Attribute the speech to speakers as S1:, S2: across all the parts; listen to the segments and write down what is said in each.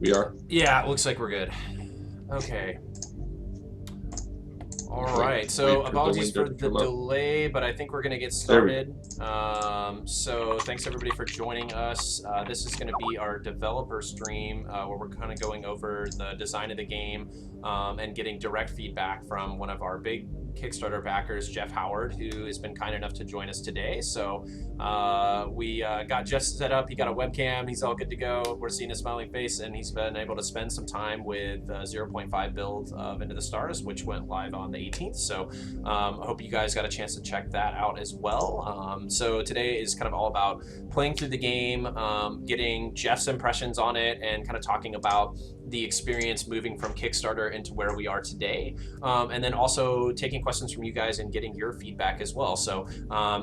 S1: We are.
S2: Yeah, it looks like we're good. Okay. All right.
S1: Wait
S2: So
S1: for the
S2: apologies
S1: window
S2: for
S1: to
S2: the
S1: come up.
S2: delay, but I think we're going to get
S1: There we go.
S2: started. So thanks everybody for joining us. This is going to be our developer stream where we're kind of going over the design of the game and getting direct feedback from one of our big Kickstarter backers, Jeff Howard, who has been kind enough to join us today. So we got Jeff set up. He got a webcam. He's all good to go. We're seeing his smiling face, and he's been able to spend some time with 0.5 build of Into the Stars, which went live on the 18th. So I hope you guys got a chance to check that out as well. So today is kind of all about playing through the game, getting Jeff's impressions on it, and kind of talking about the experience moving from Kickstarter into where we are today, and then also taking questions from you guys and getting your feedback as well. So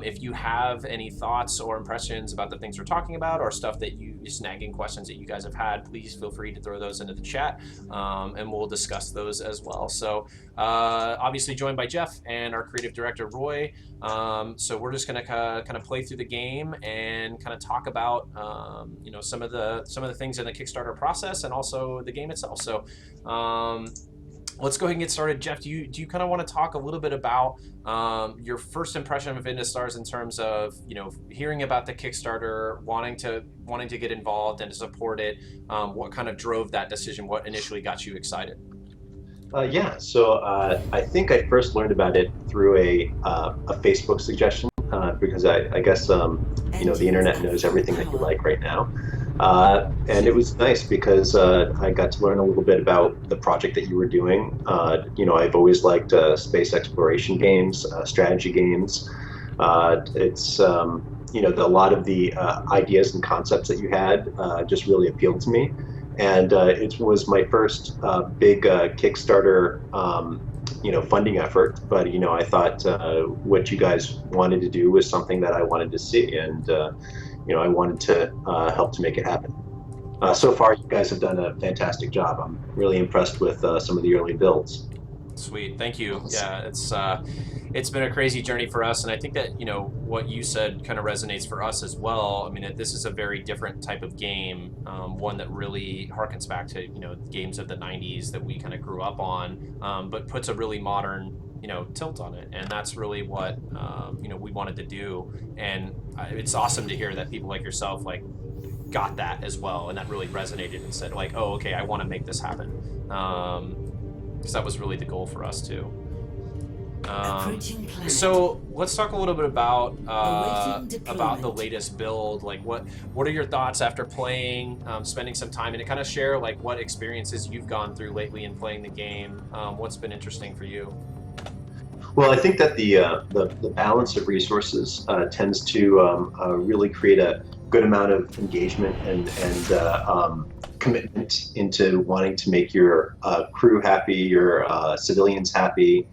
S2: if you have any thoughts or impressions about the things we're talking about, or stuff that you snagging questions that you guys have had, please feel free to throw those into the chat, and we'll discuss those as well. So obviously joined by Jeff and our creative director Roy. So we're just going to kind of play through the game and kind of talk about some of the things in the Kickstarter process and also the game itself. So let's go ahead and get started. Jeff, do you kind of want to talk a little bit about your first impression of Into Stars in terms of hearing about the Kickstarter, wanting to get involved and to support it? What kind of drove that decision? What initially got you excited?
S3: So I think I first learned about it through a Facebook suggestion because I guess the internet knows everything that you like right now, and it was nice because I got to learn a little bit about the project that you were doing. I've always liked space exploration games, strategy games. It's a lot of the ideas and concepts that you had just really appealed to me. And it was my first big Kickstarter, funding effort. But I thought what you guys wanted to do was something that I wanted to see, and I wanted to help to make it happen. So far, you guys have done a fantastic job. I'm really impressed with some of the early builds.
S2: Sweet, thank you. Yeah, it's been a crazy journey for us, and I think that what you said kind of resonates for us as well. I mean, this is a very different type of game, one that really harkens back to games of the '90s that we kind of grew up on, but puts a really modern tilt on it, and that's really what we wanted to do. And it's awesome to hear that people like yourself got that as well, and that really resonated and said oh, okay, I want to make this happen. Because that was really the goal for us too. So let's talk a little bit about the latest build. What are your thoughts after playing, spending some time, and to kind of share what experiences you've gone through lately in playing the game. What's been interesting for you?
S3: Well, I think that the balance of resources tends to really create a good amount of engagement and commitment into wanting to make your crew happy, your civilians happy,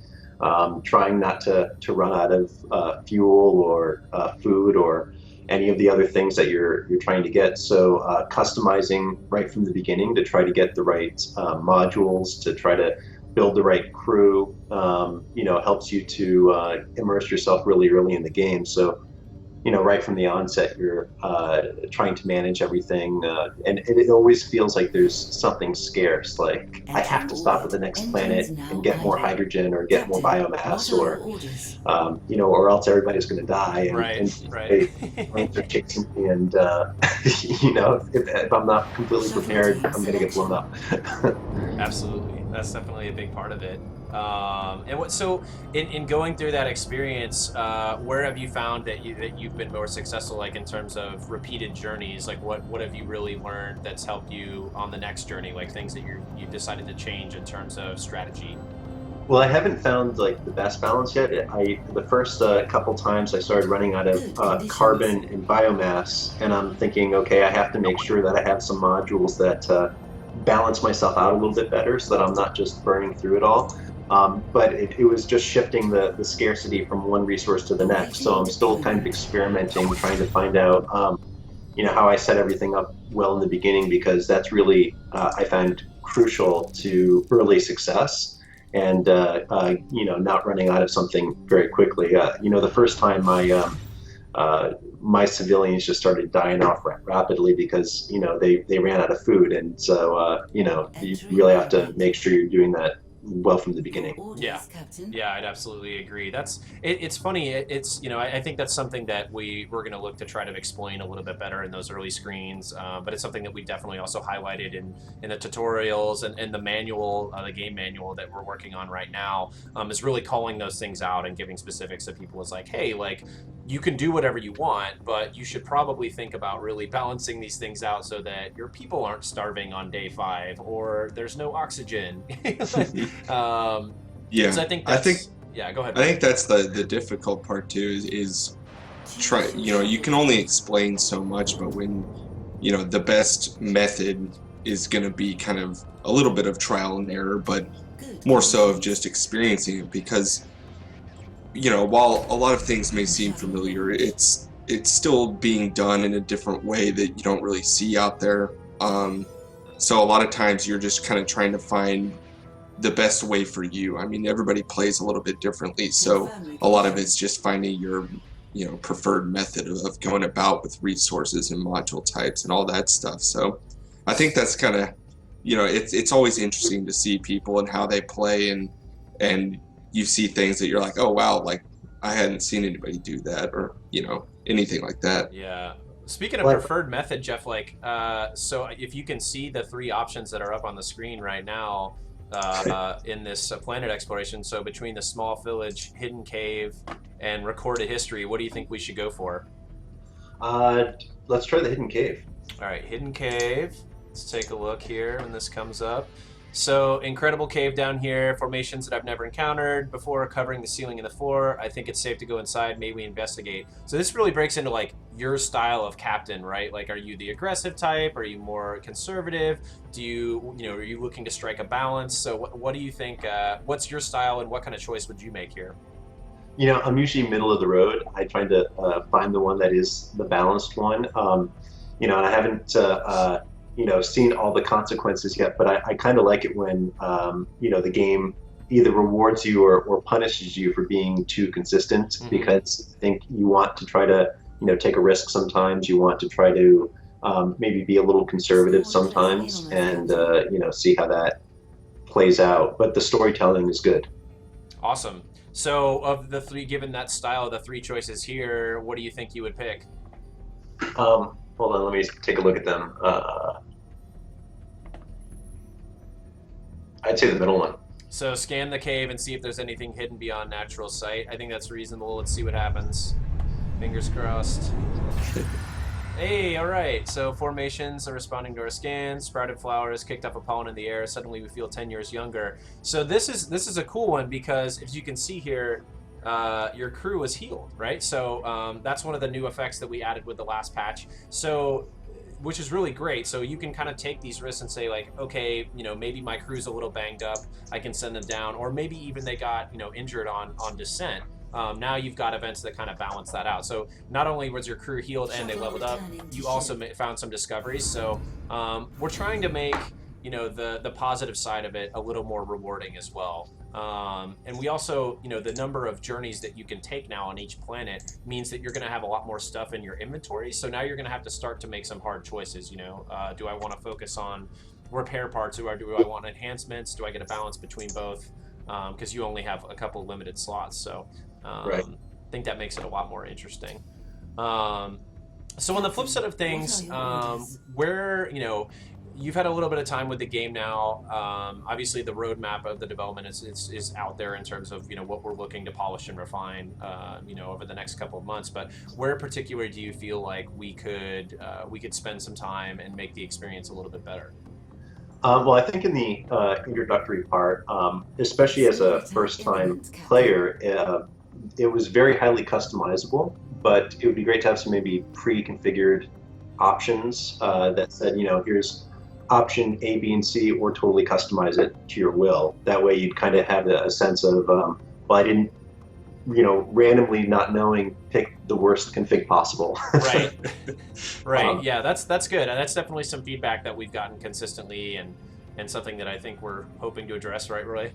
S3: trying not to run out of fuel or food or any of the other things that you're trying to get. So customizing right from the beginning to try to get the right modules, to try to build the right crew, helps you to immerse yourself really early in the game. So right from the onset, you're trying to manage everything, and it always feels like there's something scarce. Like I have to stop at the next planet and get more hydrogen or get more biomass, or else everybody's going to die. And planes are chasing me, and if I'm not completely prepared, I'm going to get blown up.
S2: Absolutely, that's definitely a big part of it. So in going through that experience, where have you found that you've been more successful, in terms of repeated journeys? What have you really learned that's helped you on the next journey? Things that you've decided to change in terms of strategy?
S3: Well, I haven't found the best balance yet. The first couple times I started running out of carbon and biomass, and I'm thinking, okay, I have to make sure that I have some modules that balance myself out a little bit better, so that I'm not just burning through it all. But it was just shifting the scarcity from one resource to the next. So I'm still kind of experimenting, trying to find out, how I set everything up well in the beginning, because that's really, I find, crucial to early success, and, not running out of something very quickly. The first time my civilians just started dying off rapidly because they ran out of food, and so you really have to make sure you're doing that well from the beginning.
S2: Yeah, yeah, I'd absolutely agree. It's funny. It's I think that's something that we're going to look to try to explain a little bit better in those early screens. But it's something that we definitely also highlighted in the tutorials and the manual, the game manual that we're working on right now. Is really calling those things out and giving specifics to people. Is like, hey, like you can do whatever you want, but you should probably think about really balancing these things out so that your people aren't starving on day 5 or there's no oxygen.
S1: Yeah,
S2: So I think yeah. Go ahead.
S1: I think that's the difficult part too. Is try. You can only explain so much, but when the best method is going to be kind of a little bit of trial and error, but more so of just experiencing it, because while a lot of things may seem familiar, it's still being done in a different way that you don't really see out there. So a lot of times you're just kind of trying to find the best way for you. I mean, everybody plays a little bit differently, so a lot of it's just finding your preferred method of going about with resources and module types and all that stuff. So I think that's kind of it's always interesting to see people and how they play, and you see things that you're like, oh wow, like I hadn't seen anybody do that, or anything like that.
S2: Yeah. Speaking of preferred method, Jeff, like so if you can see the 3 options that are up on the screen right now in this planet exploration, so between the small village, hidden cave, and recorded history, what do you think we should go for?
S3: Let's try the hidden cave.
S2: All right, hidden cave. Let's take a look here when this comes up. So, incredible cave down here, formations that I've never encountered before, covering the ceiling and the floor. I think it's safe to go inside. Maybe we investigate. So this really breaks into like your style of captain, right? Like, are you the aggressive type? Are you more conservative? Do you, are you looking to strike a balance? So what do you think? What's your style, and what kind of choice would you make here?
S3: I'm usually middle of the road. I try to find the one that is the balanced one. And I haven't seen all the consequences yet, but I kind of like it when the game either rewards you or punishes you for being too consistent, mm-hmm. because I think you want to try to take a risk sometimes. You want to try to maybe be a little conservative sometimes, and see how that plays out. But the storytelling is good.
S2: Awesome. So of the 3, given that style, the 3 choices here, what do you think you would pick?
S3: Hold on, let me take a look at them. I'd say the middle one.
S2: So scan the cave and see if there's anything hidden beyond natural sight. I think that's reasonable. Let's see what happens. Fingers crossed. Hey, all right. So formations are responding to our scans. Sprouted flowers kicked up a pollen in the air. Suddenly we feel 10 years younger. So this is a cool one, because as you can see here, your crew is healed, right? So that's one of the new effects that we added with the last patch. So, which is really great. So you can kind of take these risks and say like, okay, maybe my crew's a little banged up. I can send them down, or maybe even they got injured on descent. Now you've got events that kind of balance that out. So not only was your crew healed and they leveled up, you also found some discoveries. So we're trying to make the positive side of it a little more rewarding as well. And we also, the number of journeys that you can take now on each planet means that you're going to have a lot more stuff in your inventory. So now you're going to have to start to make some hard choices. Do I want to focus on repair parts, or do I want enhancements? Do I get a balance between both? Because you only have a couple limited slots. So
S3: right.
S2: I think that makes it a lot more interesting. So on the flip side of things, where, you've had a little bit of time with the game now. Obviously, the roadmap of the development is out there in terms of what we're looking to polish and refine over the next couple of months. But where in particular do you feel like we could spend some time and make the experience a little bit better?
S3: Well, I think in the introductory part, especially as a first-time player, it was very highly customizable. But it would be great to have some maybe pre-configured options that said, here's option A, B, and C, or totally customize it to your will. That way you'd kind of have a sense of, well, I didn't, randomly not knowing, pick the worst config possible.
S2: Right. Right. Yeah, that's good. And that's definitely some feedback that we've gotten consistently, and something that I think we're hoping to address, right, Roy?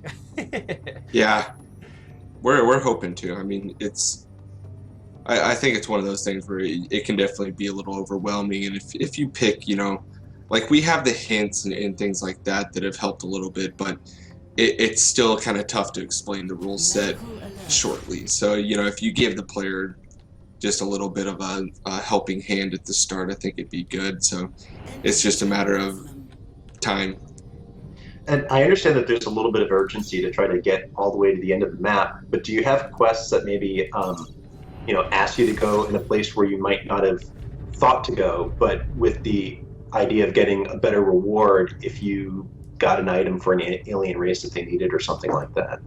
S1: Yeah. We're hoping to. I mean, it's I think it's one of those things where it can definitely be a little overwhelming, and if you pick, like we have the hints and things like that that have helped a little bit, but it's still kind of tough to explain the rule set shortly. So if you give the player just a little bit of a helping hand at the start, I think it'd be good. So it's just a matter of time.
S3: And I understand that there's a little bit of urgency to try to get all the way to the end of the map, but do you have quests that maybe ask you to go in a place where you might not have thought to go, but with the idea of getting a better reward if you got an item for an alien race that they needed or something like that?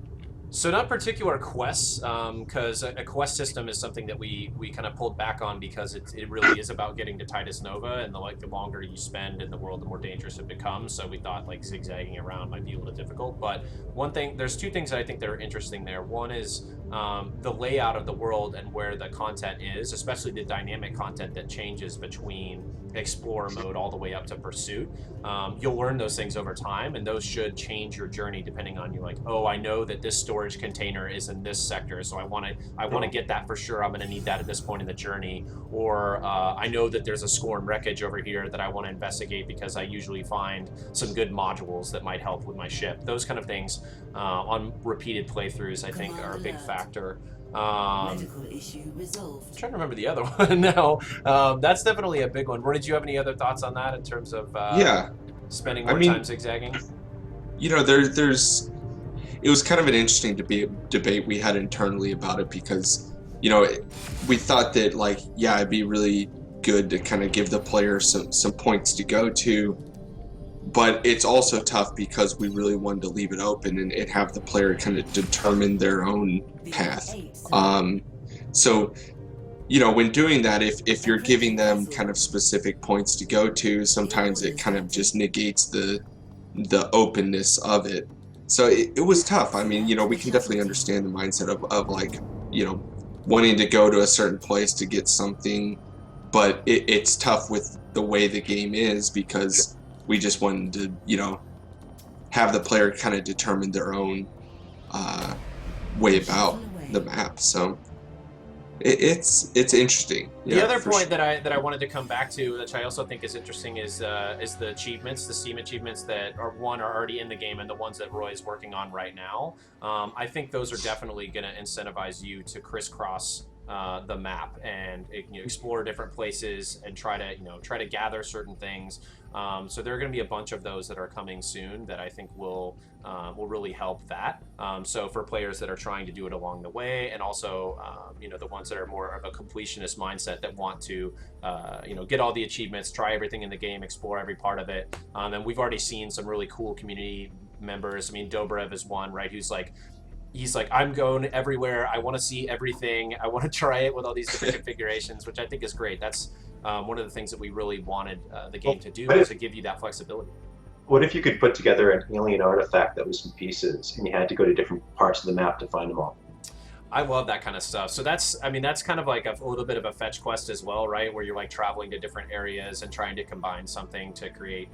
S2: So not particular quests, because a quest system is something that we kind of pulled back on because it really is about getting to Titus Nova, and the longer you spend in the world, the more dangerous it becomes. So we thought like zigzagging around might be a little difficult. But there's two things that I think that are interesting there. One is the layout of the world and where the content is, especially the dynamic content that changes between Explorer mode all the way up to Pursuit. You'll learn those things over time, and those should change your journey depending on I know that this storage container is in this sector, so I want to get that for sure. I'm going to need that at this point in the journey. Or I know that there's a Scorn wreckage over here that I want to investigate because I usually find some good modules that might help with my ship. Those kind of things on repeated playthroughs, I think, are a big factor.
S4: Medical issue resolved.
S2: I'm trying to remember the other one now. That's definitely a big one. Roy, did you have any other thoughts on that in terms of spending more time zigzagging?
S1: There's it was kind of an interesting debate we had internally about it because we thought that it'd be really good to kind of give the player some points to go to, but it's also tough because we really wanted to leave it open and have the player kind of determine their own path. So when doing that, if you're giving them kind of specific points to go to, sometimes it kind of just negates the openness of it. So it was tough. I mean, we can definitely understand the mindset of wanting to go to a certain place to get something, but it's tough with the way the game is because we just wanted to, have the player kind of determine their own way about the map. So it's interesting.
S2: The other point that I wanted to come back to, which I also think is interesting, is the achievements, the Steam achievements that are already in the game, and the ones that Roy's working on right now. I think those are definitely going to incentivize you to crisscross the map and explore different places and try to gather certain things. So there are going to be a bunch of those that are coming soon that I think will really help that. So for players that are trying to do it along the way, and also the ones that are more of a completionist mindset that want to get all the achievements, try everything in the game, explore every part of it. And we've already seen some really cool community members. I mean, Dobrev is one, right? He's like, I'm going everywhere. I want to see everything. I want to try it with all these different configurations, which I think is great. That's one of the things that we really wanted the game to do, is to give you that flexibility.
S3: What if you could put together an alien artifact that was in pieces and you had to go to different parts of the map to find them all?
S2: I love that kind of stuff. So that's kind of like a little bit of a fetch quest as well, right? Where you're traveling to different areas and trying to combine something to create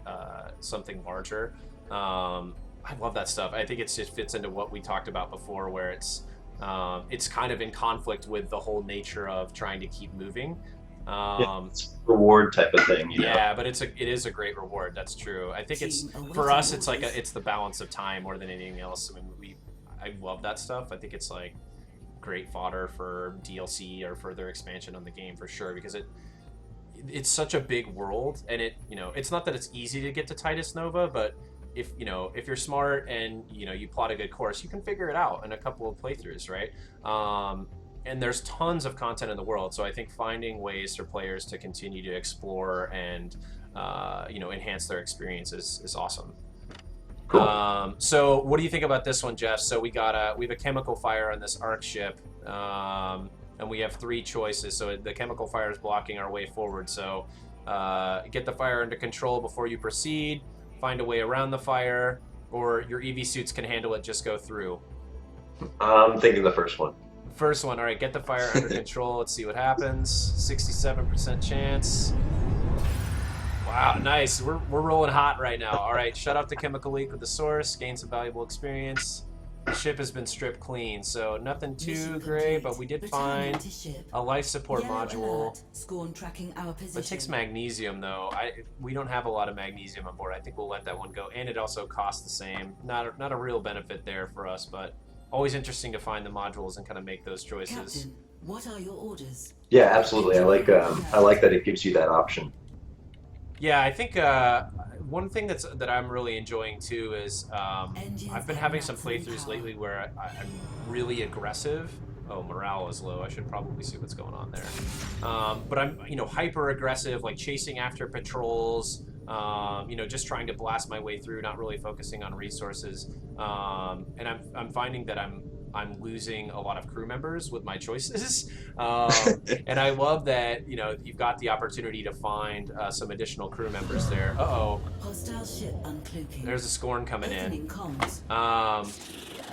S2: something larger. I love that stuff. I think it just fits into what we talked about before, where it's kind of in conflict with the whole nature of trying to keep moving.
S3: It's a reward type of thing.
S2: Yeah, but it is a great reward. That's true. I think for us, it's the balance of time more than anything else. I mean, I love that stuff. I think it's great fodder for DLC or further expansion on the game for sure, because it's such a big world, and it's not that it's easy to get to Titus Nova, but if you're smart and you plot a good course, you can figure it out in a couple of playthroughs, right? And there's tons of content in the world, so I think finding ways for players to continue to explore and enhance their experience is awesome.
S3: Cool.
S2: So what do you think about this one, Jeff? So we have a chemical fire on this ARC ship, and we have 3 choices. So the chemical fire is blocking our way forward. So get the fire under control before you proceed, find a way around the fire, or your EV suits can handle it, just go through.
S3: I'm thinking the first one.
S2: First one. All right, get the fire under control. Let's see what happens. 67% chance. Wow, nice. We're rolling hot right now. All right, shut off the chemical leak with the source. Gain some valuable experience. The ship has been stripped clean, so nothing too
S4: Mission
S2: great, but
S4: complete.
S2: we did
S4: Returning
S2: find
S4: to ship.
S2: a life support
S4: Yellow
S2: module.
S4: alert. Scorn tracking our position.
S2: It takes magnesium though. We don't have a lot of magnesium on board. I think we'll let that one go. And it also costs the same. Not a real benefit there for us, but always interesting to find the modules and kind of make those choices.
S4: Captain, what are your orders?
S3: Yeah, absolutely. I like that it gives you that option.
S2: Yeah, I think one thing that I'm really enjoying too is I've been having some playthroughs lately where I'm really aggressive. Oh, morale is low. I should probably see what's going on there. But I'm, hyper aggressive, like chasing after patrols. Just trying to blast my way through, not really focusing on resources. And I'm finding that I'm losing a lot of crew members with my choices. And I love that, you've got the opportunity to find some additional crew members there. Uh-oh.
S4: Hostile ship uncloaking.
S2: There's a Scorn coming in.
S4: Opening comms.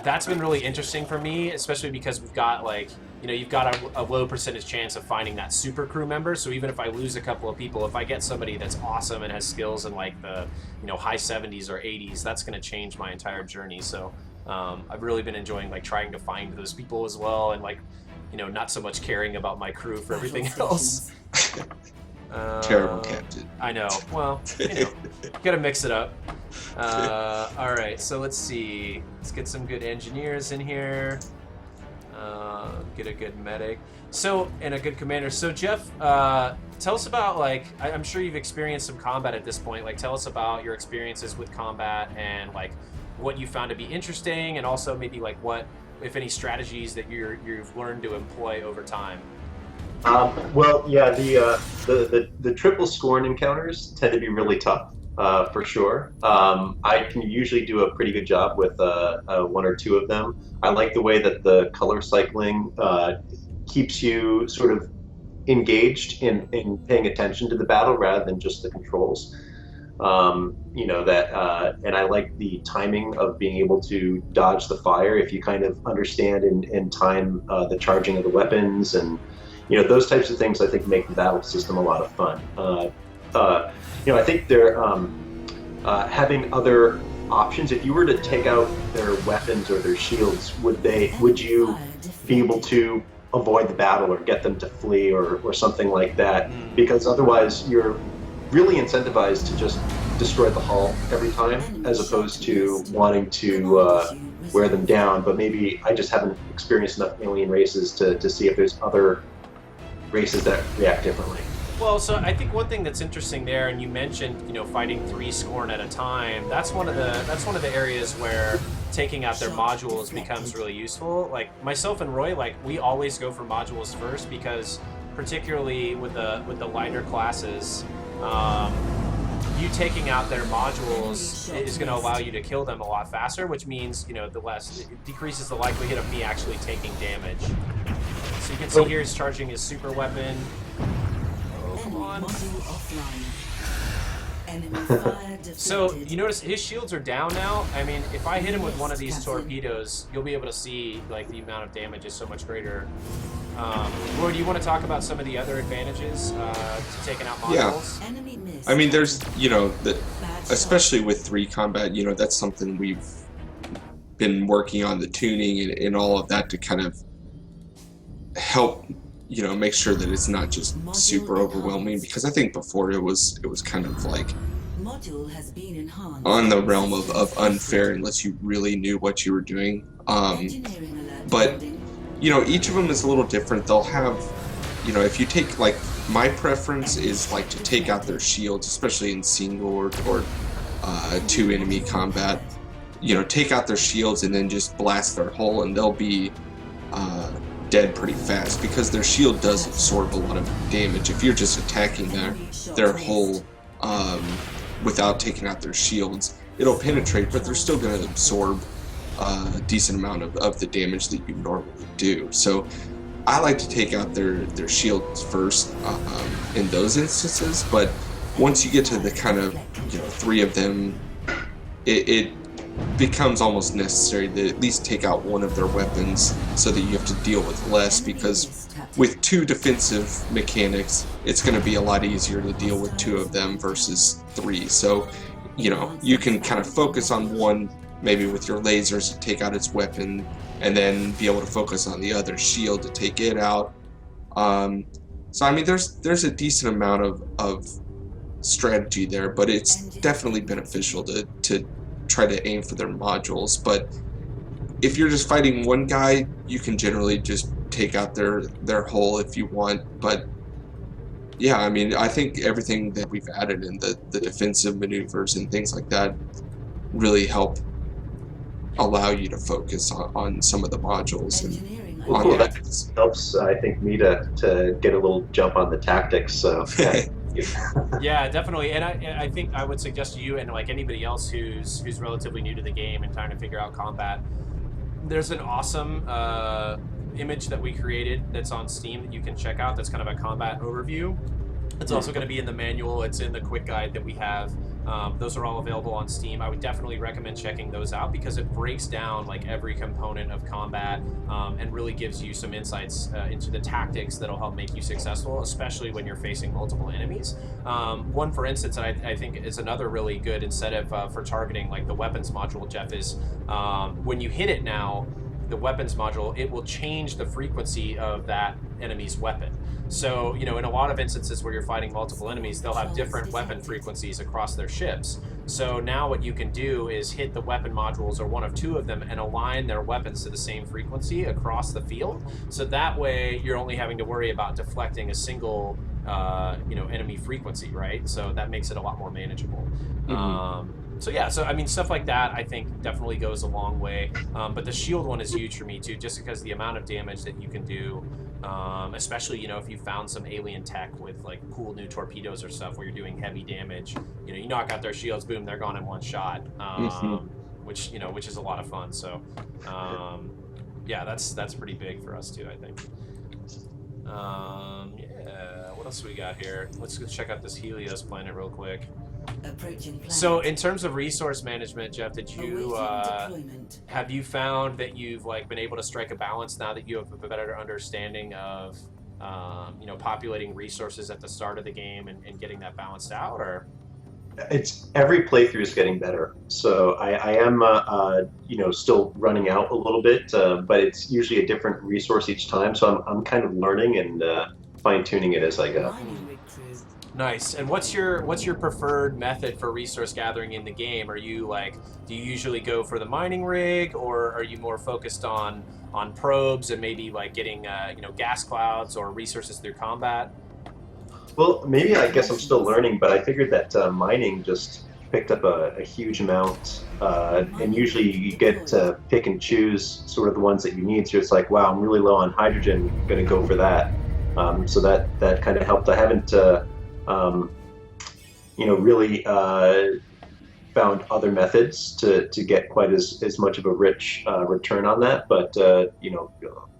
S2: That's been really interesting for me, especially because we've got you've got a low percentage chance of finding that super crew member. So even if I lose a couple of people, if I get somebody that's awesome and has skills in like the high 70s or 80s, that's going to change my entire journey. So I've really been enjoying trying to find those people as well, and not so much caring about my crew for everything else.
S1: Terrible captain.
S2: I know. Well, gotta mix it up. All right, so let's see. Let's get some good engineers in here. Get a good medic. And a good commander. So Jeff, tell us about I'm sure you've experienced some combat at this point. Tell us about your experiences with combat and what you found to be interesting, and also maybe what, if any, strategies that you've learned to employ over time.
S3: Well, yeah, the triple Scorn encounters tend to be really tough, for sure. I can usually do a pretty good job with one or two of them. I like the way that the color cycling keeps you sort of engaged in paying attention to the battle rather than just the controls. And I like the timing of being able to dodge the fire if you kind of understand and time the charging of the weapons, and those types of things I think make the battle system a lot of fun. I think they're having other options. If you were to take out their weapons or their shields, would you be able to avoid the battle or get them to flee or something like that? Because otherwise you're really incentivized to just destroy the hull every time, as opposed to wanting to wear them down. But maybe I just haven't experienced enough alien races to see if there's other races that react differently.
S2: Well, so I think one thing that's interesting there, and you mentioned, fighting 3 Scorn at a time. That's one of the areas where taking out their modules becomes really useful. Myself and Roy, we always go for modules first, because particularly with the lighter classes, you taking out their modules is going to allow you to kill them a lot faster, which means it decreases the likelihood of me actually taking damage. So you can see here he's charging his super weapon. Oh, come on. So you notice his shields are down now. I mean, if I hit him with one of these torpedoes, you'll be able to see the amount of damage is so much greater. Roy, do you want to talk about some of the other advantages to taking out modules?
S1: Yeah. I mean, there's especially with 3 combat, that's something we've been working on, the tuning and all of that, to kind of help make sure that it's not just super overwhelming, because I think before it was kind of on the realm of unfair unless you really knew what you were doing. But each of them is a little different. They'll have, if you take my preference is to take out their shields, especially in single or 2 enemy combat. Take out their shields and then just blast their hull, and they'll be dead pretty fast, because their shield does absorb a lot of damage. If you're just attacking their hull without taking out their shields, it'll penetrate, but they're still going to absorb a decent amount of the damage that you normally do. So I like to take out their shields first in those instances, but once you get to the kind of 3 of them, it becomes almost necessary to at least take out one of their weapons so that you have to deal with less, because with 2 defensive mechanics, it's going to be a lot easier to deal with 2 of them versus 3. So you know, you can kind of focus on one, maybe with your lasers to take out its weapon, and then be able to focus on the other shield to take it out. So I mean, there's a decent amount of strategy there, but it's definitely beneficial to try to aim for their modules. But if you're just fighting one guy, you can generally just take out their hull if you want. But yeah, I mean, I think everything that we've added in the defensive maneuvers and things like that really help allow you to focus on some of the modules and
S4: Engineering.
S3: Well,
S1: on
S3: cool.
S1: the
S3: That
S1: enemies.
S3: helps, I think, me to get a little jump on the tactics. So yeah.
S2: Yeah, definitely. And I think I would suggest to you and like anybody else who's relatively new to the game and trying to figure out combat, there's an awesome image that we created that's on Steam that you can check out. That's kind of a combat overview. It's also going to be in the manual. It's in the quick guide that we have. Those are all available on Steam. I would definitely recommend checking those out because it breaks down like every component of combat and really gives you some insights into the tactics that'll help make you successful, especially when you're facing multiple enemies. One, for instance, that I think is another really good incentive for targeting like the weapons module, Jeff, is when you hit it now, the weapons module, it will change the frequency of that enemy's weapon. So, you know, in a lot of instances where you're fighting multiple enemies, they'll have different weapon frequencies across their ships. So now what you can do is hit the weapon modules or one of two of them and align their weapons to the same frequency across the field. So that way you're only having to worry about deflecting a single, enemy frequency, right? So that makes it a lot more manageable. So yeah, so I mean, stuff like that I think definitely goes a long way. But the shield one is huge for me too, just because the amount of damage that you can do, especially, you know, if you found some alien tech with like cool new torpedoes or stuff where you're doing heavy damage, you know, you knock out their shields, boom, they're gone in one shot, which is a lot of fun. So yeah, that's pretty big for us too, I think. Yeah, what else we got here? Let's go check out this Helios planet real quick.
S4: Approaching planet.
S2: So in terms of resource management, Jeff, did you
S4: Awaiting deployment.
S2: have you found that you've like been able to strike a balance now that you have a better understanding of populating resources at the start of the game and getting that balanced out? Or
S3: It's every playthrough is getting better. So I am still running out a little bit, but it's usually a different resource each time. So I'm kind of learning and fine tuning it as I go.
S4: Mining rig crew.
S2: nice. And what's your preferred method for resource gathering in the game? Are you do you usually go for the mining rig, or are you more focused on probes and maybe like getting gas clouds or resources through combat?
S3: Well, maybe I guess I'm still learning, but I figured that mining just picked up a huge amount, and usually you get to pick and choose sort of the ones that you need. So it's like, wow, I'm really low on hydrogen, I'm going to go for that. So that kind of helped. I haven't, really found other methods to get quite as much of a rich return on that, but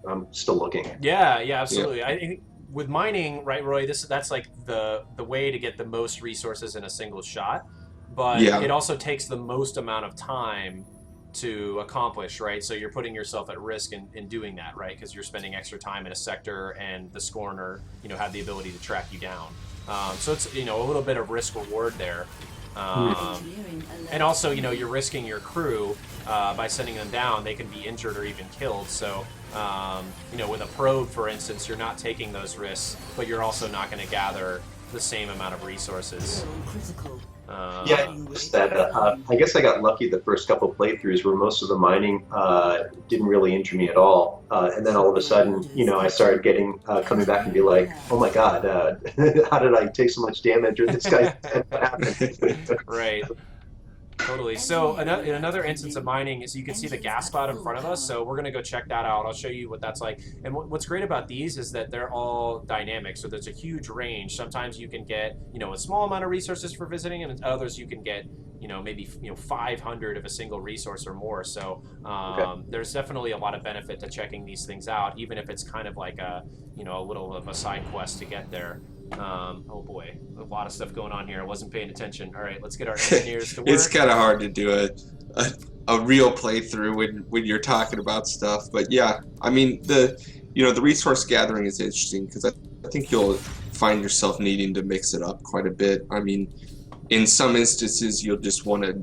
S3: I'm still looking.
S2: Yeah, absolutely. I think with mining, right, Roy, that's like the way to get the most resources in a single shot, but it also takes the most amount of time to accomplish, right? So you're putting yourself at risk in doing that, right? Because you're spending extra time in a sector, and the Scorner, have the ability to track you down. So it's a little bit of risk reward there. And also, you're risking your crew by sending them down. They can be injured or even killed. So, with a probe, for instance, you're not taking those risks, but you're also not going to gather the same amount of resources.
S4: Critical.
S3: Just that. I guess I got lucky the first couple playthroughs where most of the mining didn't really injure me at all, and then all of a sudden, I started getting coming back and be like, oh my god, how did I take so much damage? Or this guy, what happened?
S2: Right. Totally. So in another instance of mining is you can see the gas cloud in front of us. So we're going to go check that out. I'll show you what that's like. And what's great about these is that they're all dynamic. So there's a huge range. Sometimes you can get, a small amount of resources for visiting, and others you can get, maybe 500 of a single resource or more. So there's definitely a lot of benefit to checking these things out, even if it's kind of like a little of a side quest to get there. Oh boy, a lot of stuff going on here. I wasn't paying attention. All right, let's get our engineers to work.
S1: It's kind of hard to do a real playthrough when you're talking about stuff, but yeah, I mean the resource gathering is interesting because I think you'll find yourself needing to mix it up quite a bit. I mean, in some instances, you'll just want to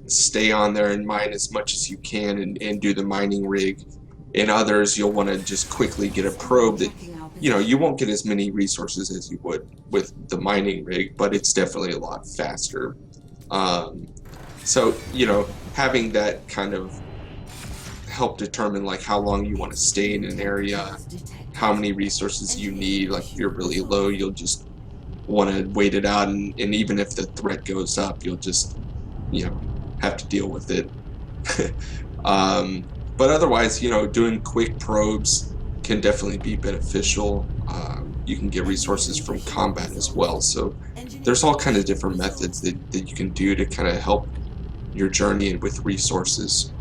S1: stay on there and mine as much as you can and do the mining rig. In others, you'll want to just quickly get a probe that, you won't get as many resources as you would with the mining rig, but it's definitely a lot faster. So, having that kind of help determine like how long you want to stay in an area, how many resources you need. Like if you're really low, you'll just want to wait it out, and even if the threat goes up, you'll just have to deal with it. But otherwise, doing quick probes can definitely be beneficial. You can get resources from combat as well, so there's all kind of different methods that you can do to kind of help your journey with resources.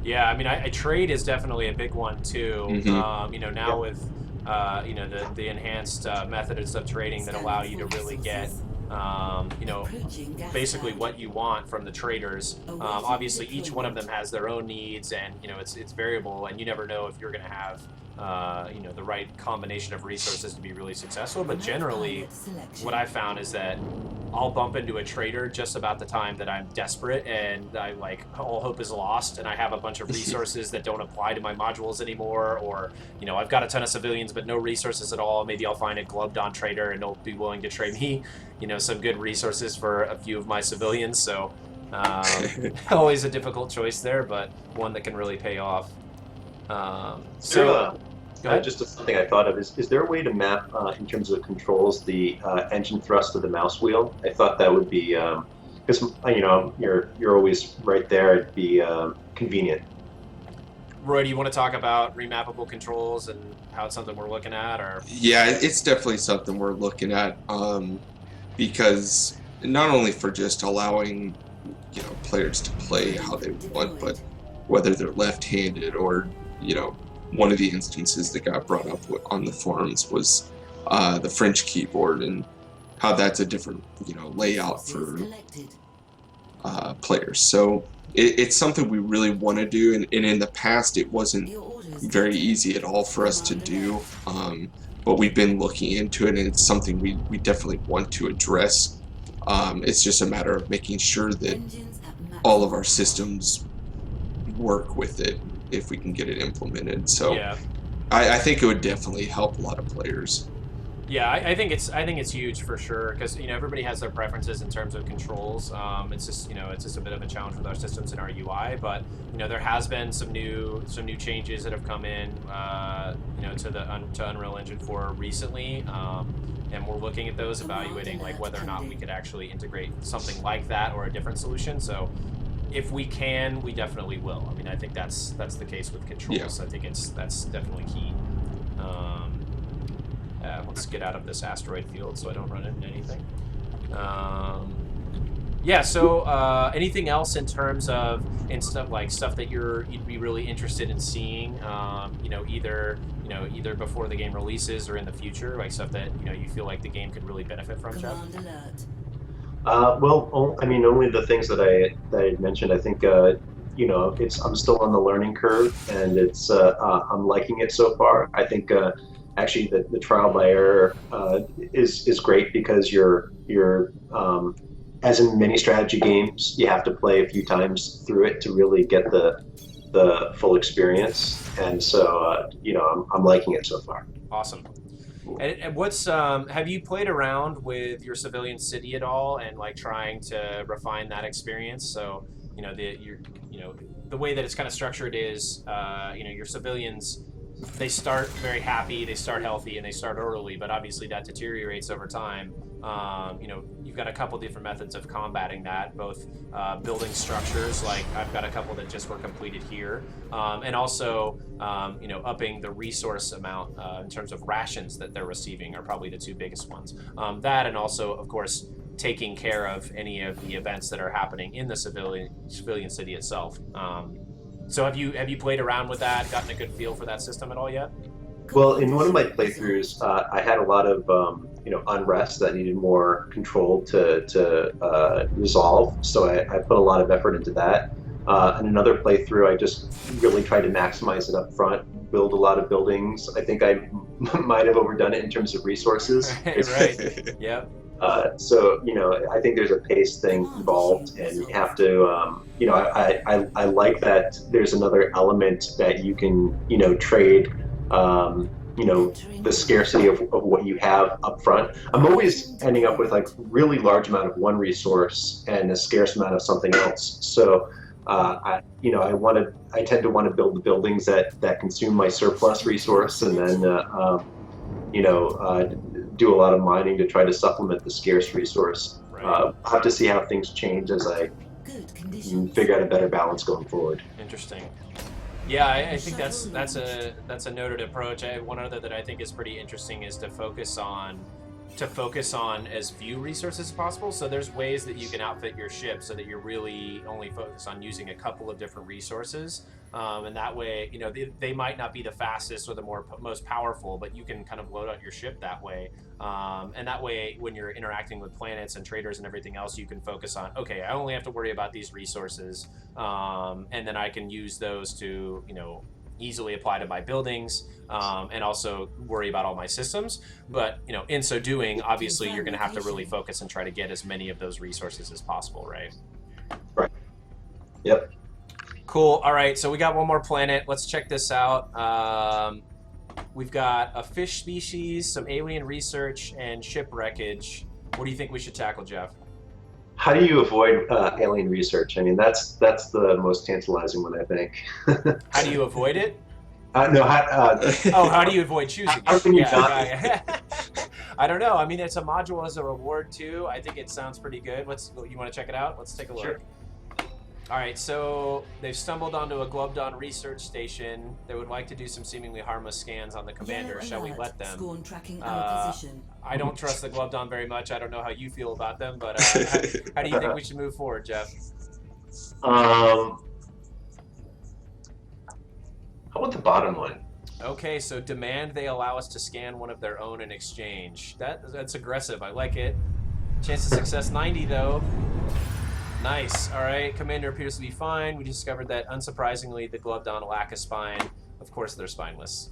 S2: Yeah, I mean, I trade is definitely a big one too. Now with the enhanced methods of trading that allow you to really get basically what you want from the traders. Obviously, each one of them has their own needs, and it's variable, and you never know if you're going to have the right combination of resources to be really successful. But generally, what I found is that I'll bump into a trader just about the time that I'm desperate and I all hope is lost, and I have a bunch of resources that don't apply to my modules anymore, or I've got a ton of civilians but no resources at all. Maybe I'll find a gloved on trader and they'll be willing to trade me some good resources for a few of my civilians. So always a difficult choice there, but one that can really pay off.
S3: Just something I thought of is there a way to map in terms of controls the engine thrust of the mouse wheel? I thought that would be because you're always right there. It'd be convenient.
S2: Roy, do you want to talk about remappable controls and how it's something we're looking at? Or
S1: yeah, it's definitely something we're looking at, because not only for just allowing players to play how they want, but whether they're left-handed or one of the instances that got brought up on the forums was the French keyboard, and how that's a different layout for players. So it's something we really want to do, and in the past it wasn't very easy at all for us to do, but we've been looking into it, and it's something we definitely want to address. It's just a matter of making sure that all of our systems work with it if we can get it implemented. So yeah. I think it would definitely help a lot of players.
S2: Yeah, I think it's huge for sure, because everybody has their preferences in terms of controls. It's just a bit of a challenge with our systems and our UI, but there has been some new changes that have come in to Unreal Engine 4 recently, and we're looking at those, evaluating whether or not we could actually integrate something like that or a different solution. So if we can, we definitely will. I mean, I think that's the case with controls. Yeah. I think that's definitely key. Let's get out of this asteroid field so I don't run into anything. So anything else in terms of stuff that you'd be really interested in seeing, either before the game releases or in the future, stuff that you feel like the game could really benefit from, Jeff?
S3: Only the things that I had mentioned. I think I'm still on the learning curve, and I'm liking it so far. I think actually the trial by error is great, because you're as in many strategy games, you have to play a few times through it to really get the full experience, and so I'm liking it so far.
S2: Awesome. And what's have you played around with your civilian city at all, and trying to refine that experience? So the way that it's kind of structured is your civilians, they start very happy, they start healthy, and they start early, but obviously that deteriorates over time. You've got a couple different methods of combating that, both building structures, like I've got a couple that just were completed here, and also upping the resource amount in terms of rations that they're receiving are probably the two biggest ones. That, and also, of course, taking care of any of the events that are happening in the civilian city itself. So have you played around with that, gotten a good feel for that system at all yet?
S3: Well, in one of my playthroughs, I had a lot of unrest that needed more control to resolve. So I put a lot of effort into that. In another playthrough, I just really tried to maximize it up front, build a lot of buildings. I think I might have overdone it in terms of resources.
S2: Right. Yep.
S3: So I think there's a pace thing involved, and you have to I like that there's another element that you can trade the scarcity of what you have up front. I'm always ending up with like really large amount of one resource and a scarce amount of something else. So I tend to want to build the buildings that consume my surplus resource, and then do a lot of mining to try to supplement the scarce resource.
S2: Right.
S3: I'll have to see how things change as I figure out a better balance going forward.
S2: Interesting. Yeah, I think that's a noted approach. One other that I think is pretty interesting is to focus on as few resources as possible. So there's ways that you can outfit your ship so that you're really only focused on using a couple of different resources, and that way they might not be the fastest or the most powerful, but you can kind of load out your ship that way, and that way when you're interacting with planets and traders and everything else, you can focus on, okay, I only have to worry about these resources, and then I can use those to easily apply to my buildings, and also worry about all my systems. But in so doing, obviously you're going to have to really focus and try to get as many of those resources as possible, right?
S3: Right. Yep.
S2: Cool. All right, so we got one more planet. Let's check this out. We've got a fish species, some alien research, and ship wreckage. What do you think we should tackle, Jeff?
S3: How do you avoid alien research? I mean, that's the most tantalizing one, I think.
S2: How do you avoid it?
S3: No.
S2: How do you avoid choosing
S3: How
S2: it?
S3: can you
S2: Yeah, I don't know. I mean, it's a module as a reward too. I think it sounds pretty good. You want to check it out? Let's take a look.
S3: Sure.
S2: All right, so they've stumbled onto a Globdon research station. They would like to do some seemingly harmless scans on the commander. Shall we let them?
S4: Scorn tracking our position.
S2: I don't trust the Globdon very much. I don't know how you feel about them, but how do you think we should move forward, Jeff?
S3: How about the bottom one?
S2: Okay, so demand they allow us to scan one of their own in exchange. That's aggressive. I like it. Chance of success 90 though. Nice. All right, commander appears to be fine. We discovered that, unsurprisingly, the Globdon lack a spine. Of course, they're spineless.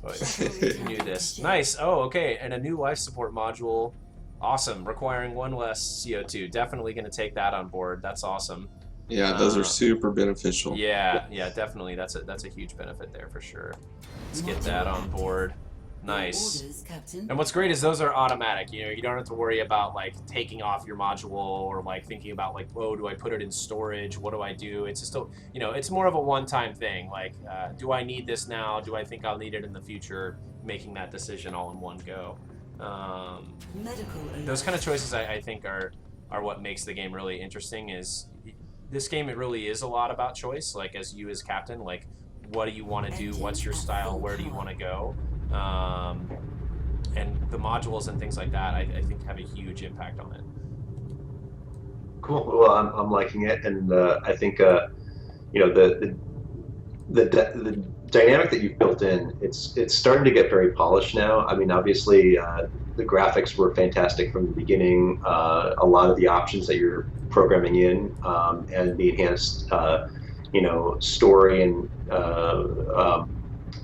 S2: You knew this. Nice. Oh, okay. And a new life support module. Awesome. Requiring one less CO2. Definitely going to take that on board. That's awesome.
S1: Yeah, those are super beneficial.
S2: Yeah, definitely. That's a huge benefit there for sure. Let's get that on board. Nice.
S4: Orders, Captain.
S2: And what's great is those are automatic. You don't have to worry about like taking off your module or like thinking about like, oh, do I put it in storage? What do I do? It's just it's more of a one-time thing. Like, do I need this now? Do I think I'll need it in the future? Making that decision all in one go.
S4: Medical
S2: Those kind of choices I think are what makes the game really interesting. Is this game, it really is a lot about choice. Like, as you as captain, like, what do you want to do? What's your style? Where do you want to go? And the modules and things like that, I think, have a huge impact on it.
S3: Cool. Well, I'm liking it, and I think the dynamic that you've built in, it's starting to get very polished now. I mean, obviously, the graphics were fantastic from the beginning. A lot of the options that you're programming in, and the enhanced, story and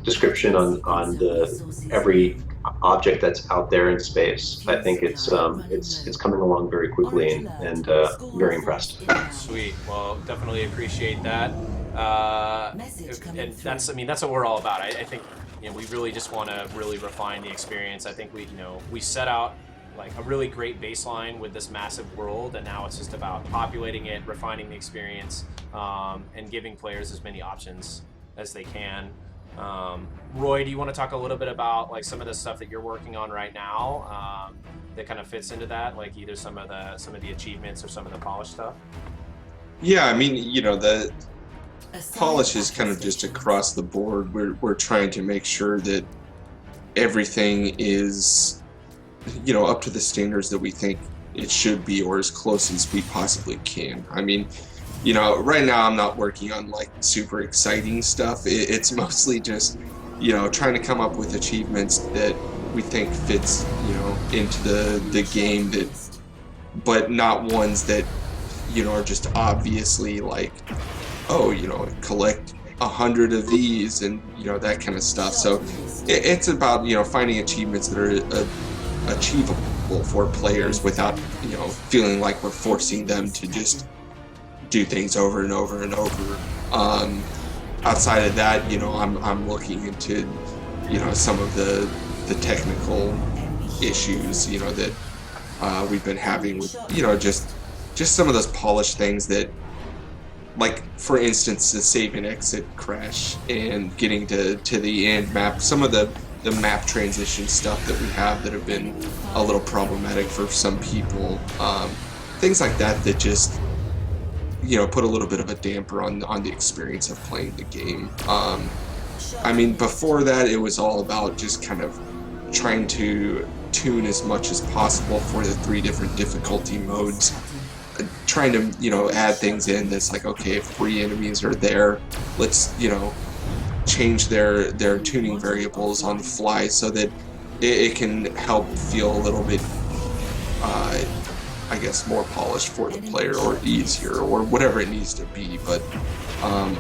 S3: description on every object that's out there in space. I think it's coming along very quickly, and very impressed.
S2: Sweet. Well, definitely appreciate that. And that's what we're all about. I think we really just want to really refine the experience. I think we set out like a really great baseline with this massive world, and now it's just about populating it, refining the experience, and giving players as many options as they can. Roy, do you want to talk a little bit about like some of the stuff that you're working on right now that kind of fits into that, like either some of the achievements or some of the polish stuff?
S1: Yeah, I mean, the polish is kind of just across the board. We're trying to make sure that everything is, up to the standards that we think it should be, or as close as we possibly can. I mean, right now I'm not working on like super exciting stuff. It's mostly just, trying to come up with achievements that we think fits, into the game, but not ones that, are just obviously like, oh, collect 100 of these and, that kind of stuff. So it's about, finding achievements that are achievable enjoyable for players without, you know, feeling like we're forcing them to just do things over and over and over. Outside of that, you know, I'm looking into, you know, some of the technical issues, you know, that we've been having with, you know, just some of those polished things that, like, for instance, the save and exit crash and getting to the end map, some of the map transition stuff that we have that have been a little problematic for some people, things like that just, you know, put a little bit of a damper on the experience of playing the game. I mean, before that, it was all about just kind of trying to tune as much as possible for the 3 different difficulty modes, trying to, you know, add things in that's like, okay, if 3 enemies are there, let's, you know, change their tuning variables on the fly so that it can help feel a little bit, I guess, more polished for the player, or easier, or whatever it needs to be. But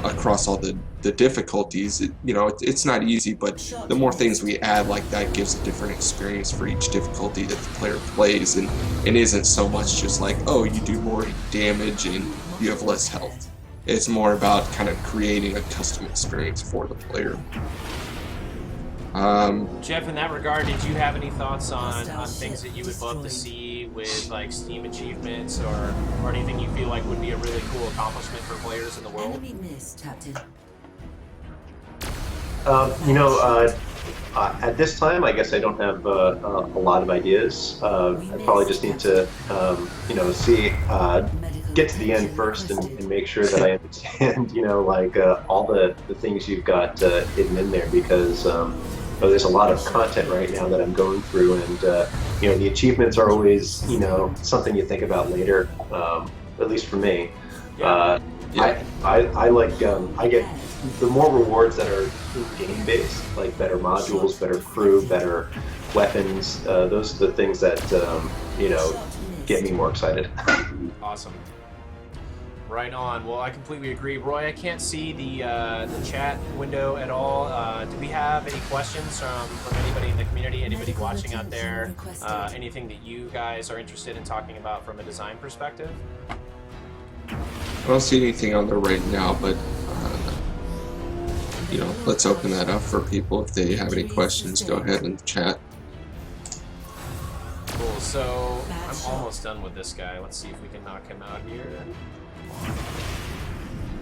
S1: across all the difficulties, you know, it's not easy, but the more things we add like that gives a different experience for each difficulty that the player plays, and it isn't so much just like, oh, you do more damage and you have less health. It's more about kind of creating a custom experience for the player.
S2: Jeff, in that regard, did you have any thoughts on things that you would love to see with, like, Steam achievements, or anything you feel like would be a really cool accomplishment for players in the world?
S4: Enemy missed, Captain.
S3: You know, at this time, I guess I don't have a lot of ideas. I probably just need to, you know, get to the end first and make sure that I understand, you know, like all the things you've got hidden in there, because there's a lot of content right now that I'm going through, and you know, the achievements are always, you know, something you think about later, at least for me. I like, I get the more rewards that are game based, like better modules, better crew, better weapons. Those are the things that you know, get me more excited.
S2: Awesome. Right on. Well, I completely agree. Roy, I can't see the chat window at all. Do we have any questions from anybody in the community, anybody watching out there? Anything that you guys are interested in talking about from a design perspective?
S1: I don't see anything on there right now, but you know, let's open that up for people. If they have any questions, go ahead and chat.
S2: Cool. So I'm almost done with this guy. Let's see if we can knock him out here.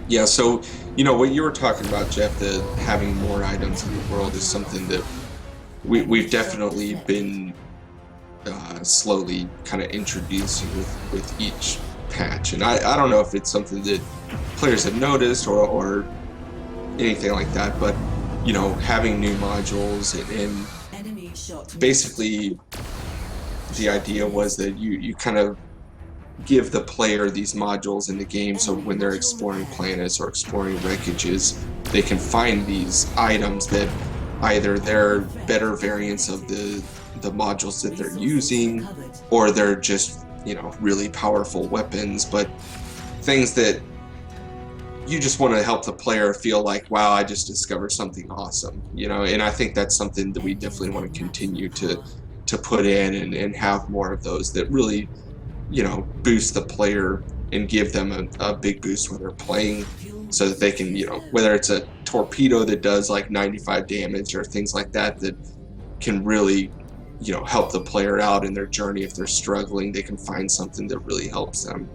S1: Yeah, so, you know, what you were talking about, Jeff, that having more items in the world is something that we've definitely been slowly kind of introducing with each patch. And I don't know if it's something that players have noticed or anything like that, but, you know, having new modules and basically the idea was that you kind of give the player these modules in the game, so when they're exploring planets or exploring wreckages, they can find these items that either they're better variants of the modules that they're using, or they're just, you know, really powerful weapons, but things that you just want to help the player feel like, wow, I just discovered something awesome, you know. And I think that's something that we definitely want to continue to put in and have more of those that really, you know, boost the player and give them a big boost when they're playing, so that they can, you know, whether it's a torpedo that does like 95 damage or things like that, that can really, you know, help the player out in their journey. If they're struggling, they can find something that really helps them.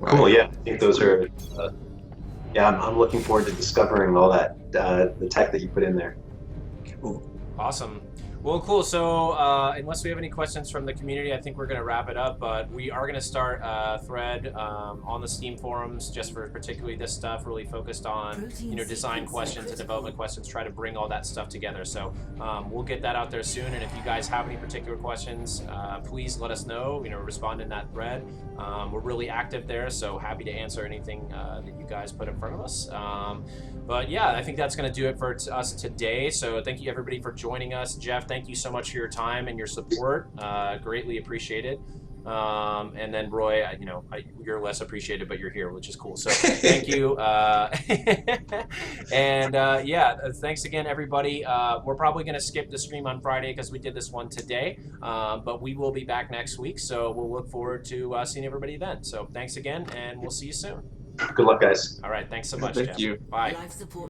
S1: Wow.
S3: Cool, yeah, I think those are, yeah, I'm looking forward to discovering all that, the tech that you put in there.
S1: Cool.
S2: Awesome. Well, cool. So unless we have any questions from the community, I think we're going to wrap it up. But we are going to start a thread on the Steam forums just for particularly this stuff, really focused on, you know, design questions and development questions, try to bring all that stuff together. So we'll get that out there soon. And if you guys have any particular questions, please let us know, you know, respond in that thread. We're really active there, so happy to answer anything that you guys put in front of us. But yeah, I think that's going to do it for us today. So thank you everybody for joining us. Jeff, thank you so much for your time and your support. Greatly appreciated. And then Roy, you're less appreciated, but you're here, which is cool. So thank you. Thanks again, everybody. We're probably going to skip the stream on Friday because we did this one today, but we will be back next week. So we'll look forward to seeing everybody then. So thanks again, and we'll see you soon.
S3: Good luck, guys.
S2: All right. Thanks so much,
S1: Thank
S2: Jeff.
S1: you.
S2: Bye.
S4: Life support